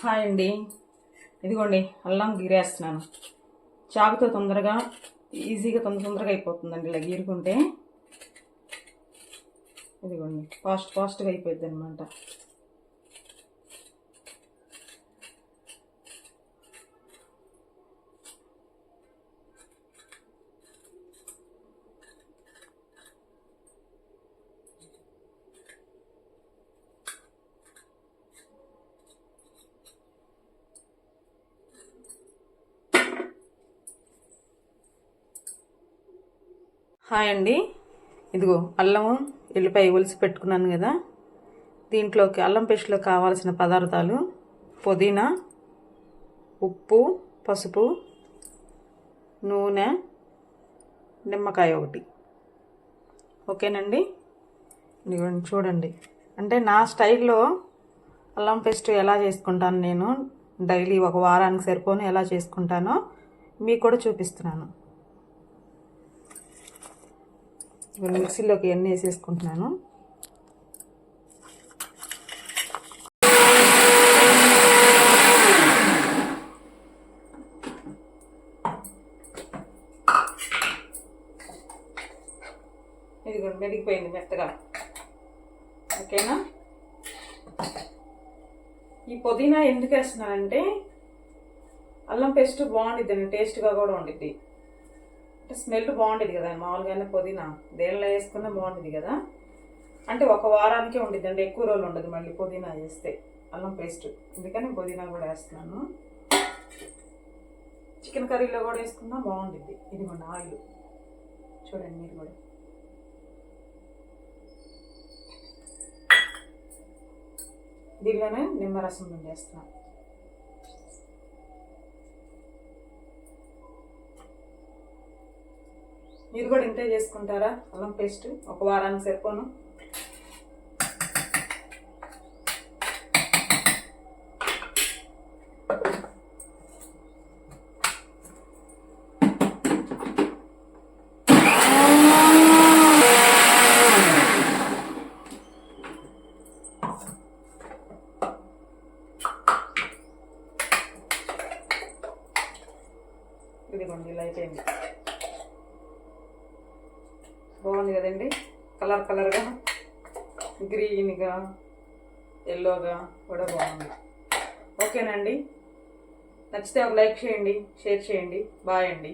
Hi అండి. ఇదిగోండి అల్లం గీరేస్తున్నాను. చాకుతో తొందరగా ఈజీగా తొందరగా అయిపోతుందండి ఇలా గీరుకుంటే. ఇదిగోండి ఫాస్ట్గా అయిపోద్ది అనమాట. హాయ్ అండి. ఇదిగో అల్లము ఎల్లిపాయ ఒలిసి పెట్టుకున్నాను కదా, దీంట్లోకి అల్లం పేస్ట్లో కావాల్సిన పదార్థాలు: పుదీనా, ఉప్పు, పసుపు, నూనె, నిమ్మకాయ ఒకటి. ఓకేనండి. ఇదిగోండి చూడండి. అంటే నా స్టైల్లో అల్లం పేస్ట్ ఎలా చేసుకుంటాను నేను, డైలీ ఒక వారానికి సరిపోను ఎలా చేసుకుంటానో మీకు కూడా చూపిస్తున్నాను. మిక్సీలోకి ఎన్ని వేసేసుకుంటున్నాను. ఇదిగోండి మెదిగిపోయింది మెత్తగా. ఓకేనా. ఈ పుదీనా ఎందుకు వేస్తున్నానంటే అల్లం పేస్ట్ బాగుండిద్దండి, టేస్ట్గా కూడా ఉండిద్ది. అంటే స్మెల్ బాగుండేది కదా, మామూలుగానే పుదీనా దేనిలో వేసుకున్నా బాగుండేది కదా. అంటే ఒక వారానికే ఉండిద్ది, అంటే ఎక్కువ రోజులు ఉండదు మళ్ళీ పుదీనా వేస్తే అల్లం పేస్ట్. అందుకని పుదీనా కూడా వేస్తున్నాను. చికెన్ కర్రీలో కూడా వేసుకున్నా బాగుండిద్ది. ఇది మన ఆయిల్ చూడండి మీరు కూడా. దీనిలోనే నిమ్మరసం వేస్తున్నాను. మీరు కూడా ఇంతే చేసుకుంటారా అల్లం పేస్ట్? ఒక వారానికి సరిపోను. ఇదిగోండి ఇలా అయిపోయింది. బాగుంది కదండి, కలర్గా, గ్రీన్గా, ఎల్లోగా కూడా బాగుంది. ఓకేనండి. నచ్చితే ఒక లైక్ చేయండి, షేర్ చేయండి. బాయ్ అండి.